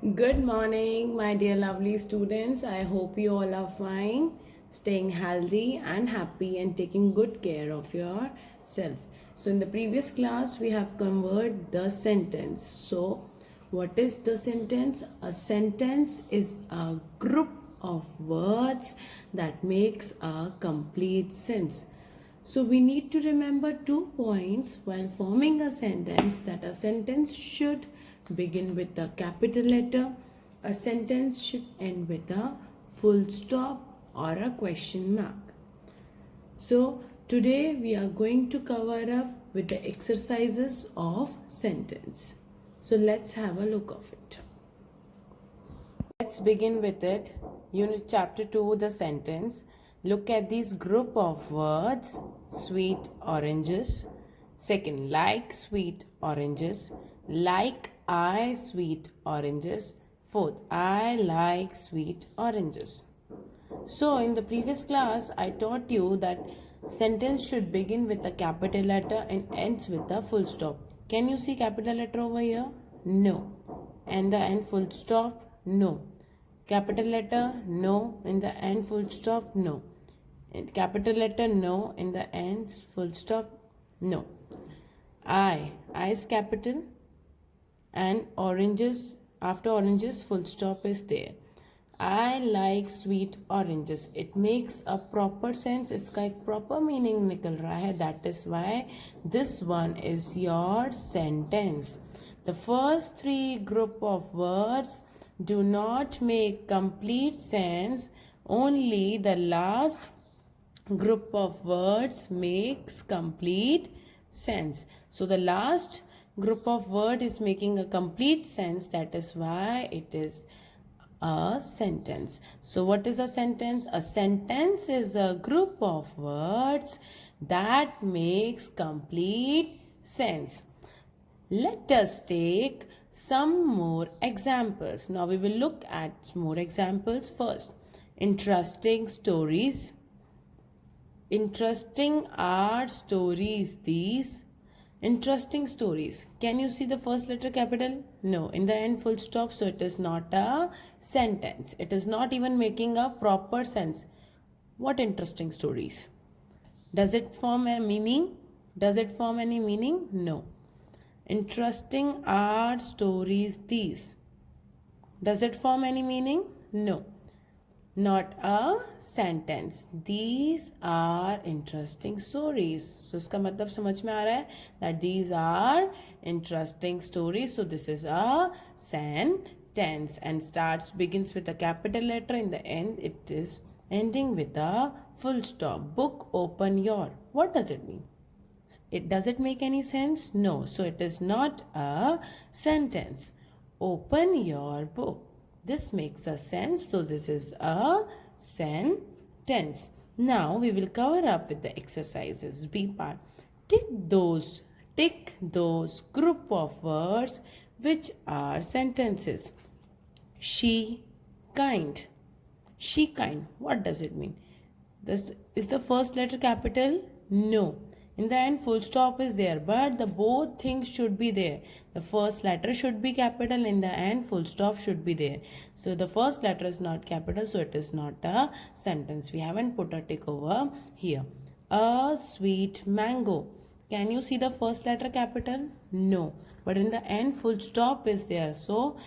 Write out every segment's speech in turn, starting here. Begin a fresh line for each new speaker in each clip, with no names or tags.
Good morning, my dear lovely students. I hope you all are fine, staying healthy and happy, and taking good care of yourself. So, in the previous class, we have covered the sentence. So, what is the sentence? A sentence is a group of words that makes a complete sense. So we need to remember 2 points while forming a sentence, that a sentence should begin with a capital letter, a sentence should end with a full stop or a question mark. So today we are going to cover up with the exercises of sentence. So let's have a look of it. Let's begin with it. Unit chapter 2, the sentence. Look at these group of words. Sweet oranges. Second, like sweet oranges. Like I sweet oranges. Fourth, I like sweet oranges. So in the previous class, I taught you that sentence should begin with a capital letter and ends with a full stop. Can you see capital letter over here? No. And the end full stop? No. Capital letter? No. In the end full stop? No. And capital letter? No. In the end full stop? No. I is capital, and oranges, after oranges full stop is there. I like sweet oranges. It makes a proper sense. इसका एक proper meaning निकल रहा है. That is why this one is your sentence. The first three group of words do not make complete sense. Only the last group of words makes complete sense. So the last group of word is making a complete sense. That is why it is a sentence. So what is a sentence? A sentence is a group of words that makes complete sense. Let us take some more examples. Now we will look at more examples first. Interesting stories. Interesting are stories these. Interesting stories. Can you see the first letter capital? No. In the end full stop, so it is not a sentence. It is not even making a proper sense. What interesting stories? Does it form a meaning? Does it form any meaning? No. Interesting are stories these. Does it form any meaning? No. Not a sentence. These are interesting stories. So इसका मतलब समझ में आ रहा है that these are interesting stories. So this is a sentence and begins with a capital letter. In the end, it is ending with a full stop. Book open your. What does it mean? Does it make any sense? No. So it is not a sentence. Open your book. This makes a sense. So this is a sentence. Now we will cover up with the exercises. B part. Tick those group of words which are sentences. She kind. She kind. What does it mean? This is the first letter capital? No. In the end full stop is there, but the both things should be there. The first letter should be capital, in the end full stop should be there. So the first letter is not capital, so it is not a sentence. We haven't put a tick over here. A sweet mango. Can you see the first letter capital? No. But in the end full stop is there. So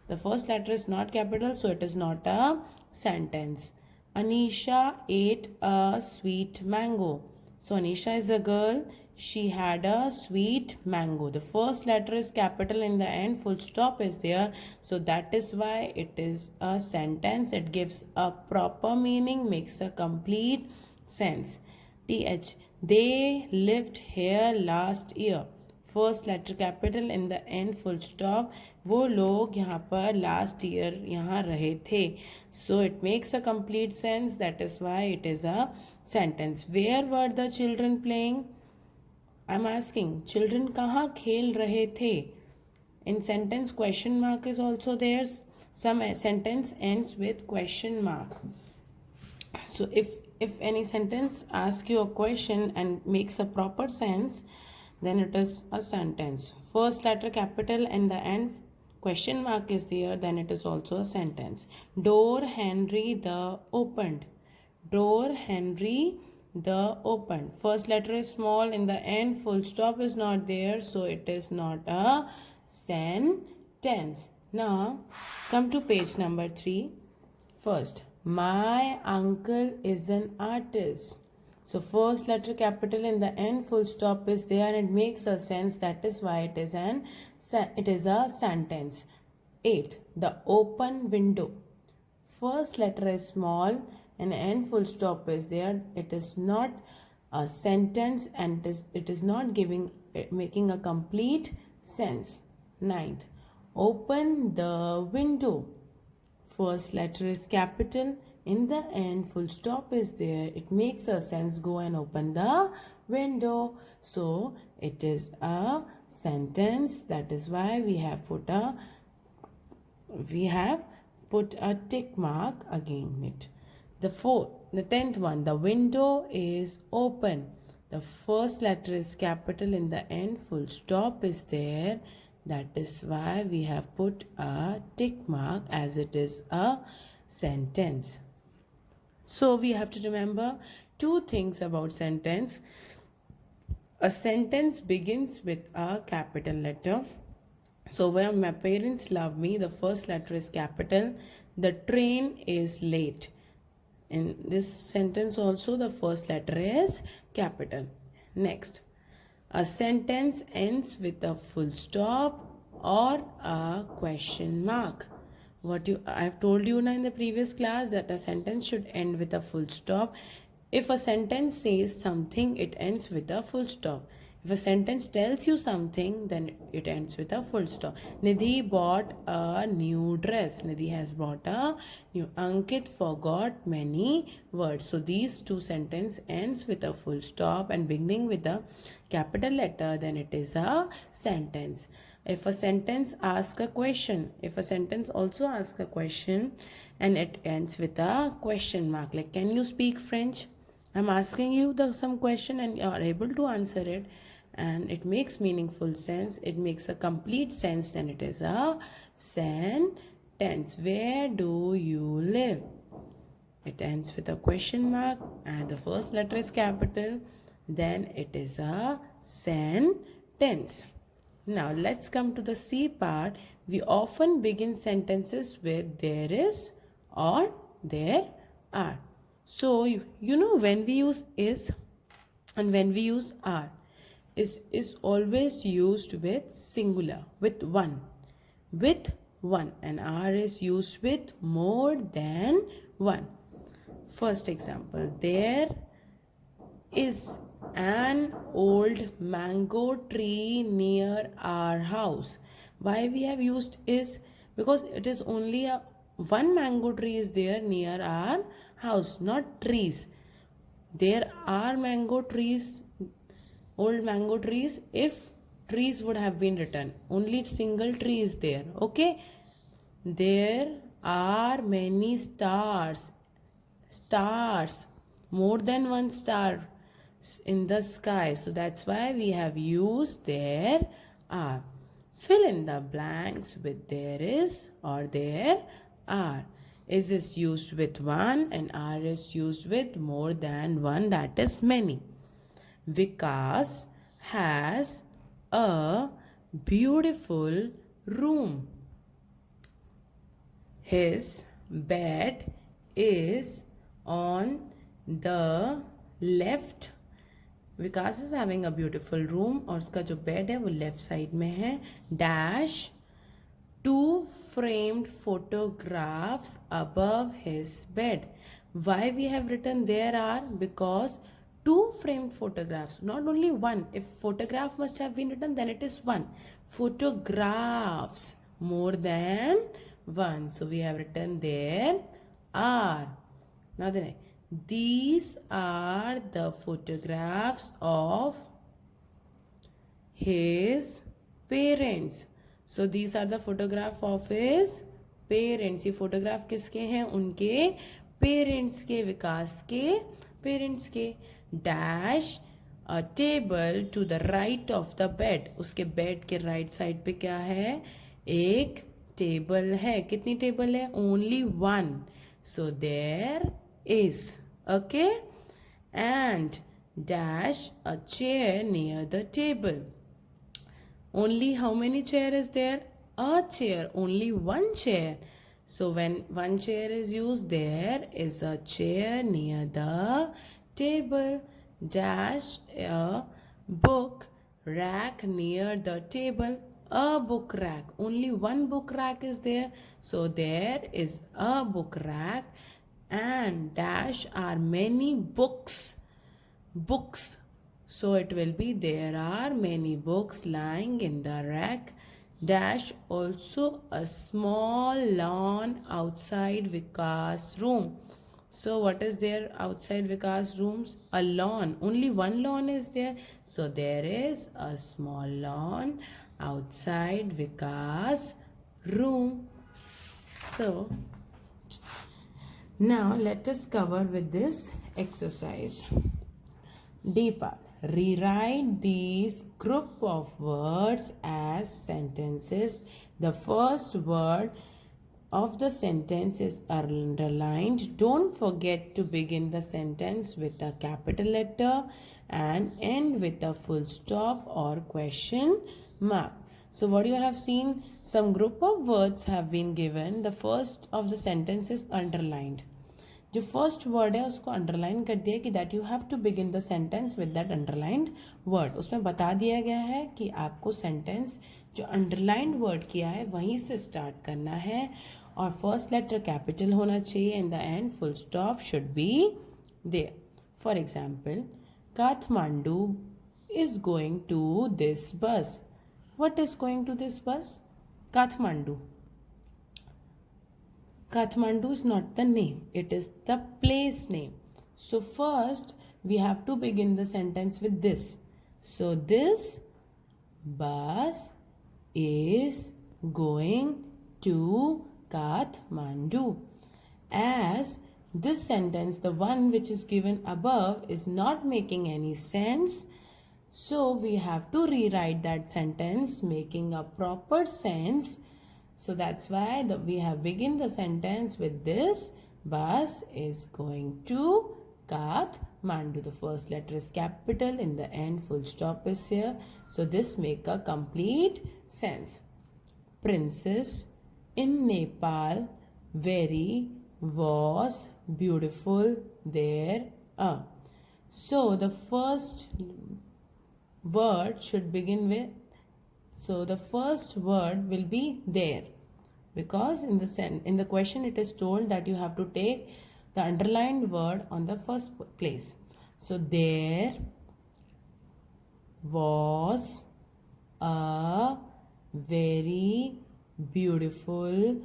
the first letter is not capital, so it is not a sentence. Anisha ate a sweet mango. So Anisha is a girl. She had a sweet mango. The first letter is capital, in the end full stop is there. So that is why it is a sentence. It gives a proper meaning, makes a complete sense. TH. They lived here last year. First letter capital, in the end full stop. वो लोग यहाँ पर last year यहाँ रहे थे. So it makes a complete sense. That is why it is a sentence. Where were the children playing? I am asking, children कहाँ खेल रहे थे? In sentence question mark is also there. Some sentence ends with question mark. So if any sentence asks you a question and makes a proper sense, then it is a sentence. First letter capital and the end question mark is there, then it is also a sentence. Door Henry the opened. Door Henry the opened. First letter is small, in the end full stop is not there, so it is not a sentence. Now come to page number 3. First, my uncle is an artist. So first letter capital, in the end full stop is there and it makes a sense. That is why it is a sentence. 8. The open window. First letter is small and end full stop is there. It is not a sentence and it is not making a complete sense. 9th. Open the window. First letter is capital, in the end full stop is there, it makes a sense. Go and open the window, so it is a sentence. That is why we have put a tick mark again it. The 10th one, the window is open. The first letter is capital, in the end full stop is there. That is why we have put a tick mark, as it is a sentence. So we have to remember 2 things about sentence. A sentence begins with a capital letter. So when my parents love me, the first letter is capital. The train is late. In this sentence also the first letter is capital. Next. A sentence ends with a full stop or a question mark. I have told you now in the previous class that a sentence should end with a full stop. If a sentence says something, it ends with a full stop. If a sentence tells you something, then it ends with a full stop. Nidhi bought a new dress. Nidhi has bought a new. Ankit forgot many words. So these 2 sentences ends with a full stop and beginning with a capital letter, then it is a sentence. If a sentence asks a question, if a sentence also asks a question and it ends with a question mark, like can you speak French? I'm asking you some question and you are able to answer it and it makes meaningful sense, it makes a complete sense, then it is a sentence. Where do you live? It ends with a question mark and the first letter is capital, then it is a sentence. Now let's come to the C part. We often begin sentences with there is or there are. So you know when we use is and when we use are, is always used with singular, with one, and are is used with more than one. First example, there is an old mango tree near our house. Why we have used is? Because it is only one mango tree is there near our house, not trees. There are mango trees, old mango trees. If trees would have been written, only single tree is there. Okay, there are many stars, more than one star in the sky. So that's why we have used there are. Fill in the blanks with there is or there are. Is used with one and are is used with more than one, that is many. Vikas has a beautiful room. His bed is on the left. Vikas is having a beautiful room और उसका जो bed है वो left side में है. Dash 2 framed photographs above his bed. Why we have written there are? Because 2 framed photographs, not only one. If photograph must have been written, then it is one. Photographs, more than one. So we have written there are. Now the next. These are the photographs of his parents. So these are the photograph of his parents. ये photograph किसके हैं? उनके parents के, विकास के parents के. Dash a table to the right of the bed. उसके bed के right side पे क्या है? एक टेबल है. कितनी टेबल है? Only one. So there is. Okay. And dash a chair near the table. Only how many chair is there? A chair. Only one chair. So when one chair is used, there is a chair near the table. Dash a book rack near the table. A book rack. Only one book rack is there. So there is a book rack. And dash are many books. Books. So it will be there are many books lying in the rack. Dash also a small lawn outside Vikas' room. So what is there outside Vikas' rooms? A lawn. Only one lawn is there. So there is a small lawn outside Vikas' room. So now let us cover with this exercise. D part. Rewrite these group of words as sentences. The first word of the sentence is underlined. Don't forget to begin the sentence with a capital letter and end with a full stop or question mark. So what you have seen, some group of words have been given. The first of the sentence is underlined. जो first word है उसको underline कर दिया कि that you have to begin the sentence with that underlined word. उसमें बता दिया गया है कि आपको सेंटेंस जो अंडरलाइंड वर्ड किया है वहीं से स्टार्ट करना है और फर्स्ट लेटर कैपिटल होना चाहिए. In the end full stop should be there. For example, Kathmandu is going to this bus. What is going to this bus? Kathmandu. Kathmandu is not the name, it is the place name. So first we have to begin the sentence with this. So this bus is going to Kathmandu. As this sentence, the one which is given above, is not making any sense, so we have to rewrite that sentence making a proper sense. So that's why we have begin the sentence with this bus is going to Kathmandu. The first letter is capital, in the end full stop is here. So this make a complete sense. Princess in Nepal very was beautiful there. So the first word should begin with, so the first word will be there, because in the question it is told that you have to take the underlined word on the first place. So there was a very beautiful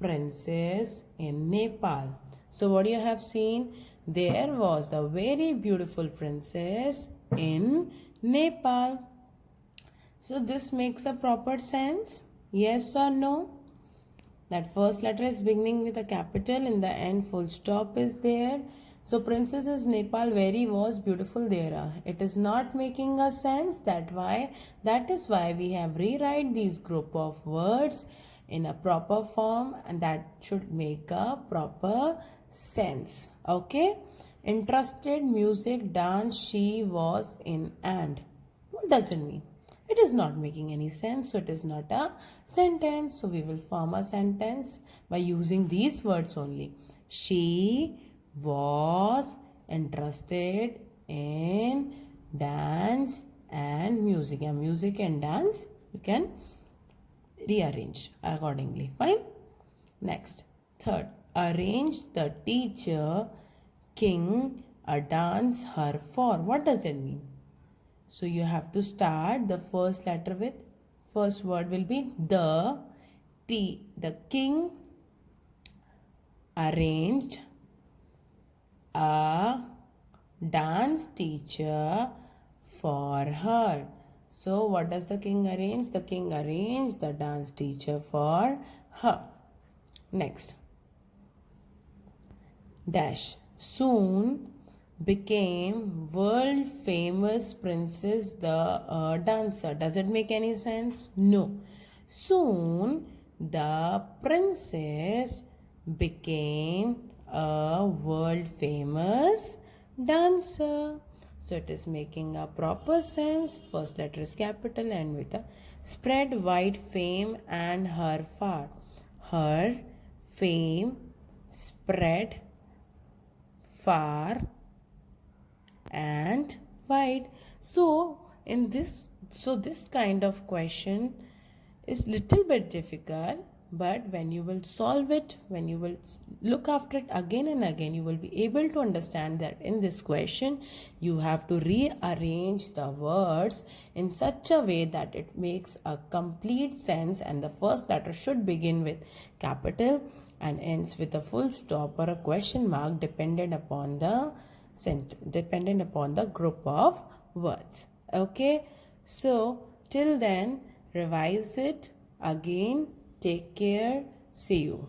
princess in Nepal. So what you have seen, there was a very beautiful princess in Nepal. So this makes a proper sense, yes or no? That first letter is beginning with a capital, in the end full stop is there. So princess is Nepal very was beautiful there. It is not making a sense, that is why we have rewrite these group of words in a proper form, and that should make a proper sense. Okay? Interested, music, dance, she was in, and. What does it mean? It is not making any sense, so it is not a sentence. So we will form a sentence by using these words only. She was interested in dance and music. And music and dance you can rearrange accordingly. Fine. Next, third, arrange the teacher king a dance her for. What does it mean? So you have to start the first letter with, first word will be the king arranged a dance teacher for her. So what does the king arrange? The king arranged the dance teacher for her. Next, dash soon became world famous princess the dancer. Does it make any sense? No. Soon The princess became a world famous dancer. So it is making a proper sense. First letter is capital and with a spread wide fame and her far. Her fame spread far and wide. So this kind of question is little bit difficult, but when you will solve it, when you will look after it again and again, you will be able to understand that in this question you have to rearrange the words in such a way that it makes a complete sense, and the first letter should begin with capital and ends with a full stop or a question mark dependent upon the group of words. Okay, so till then, revise it again. Take care. See you.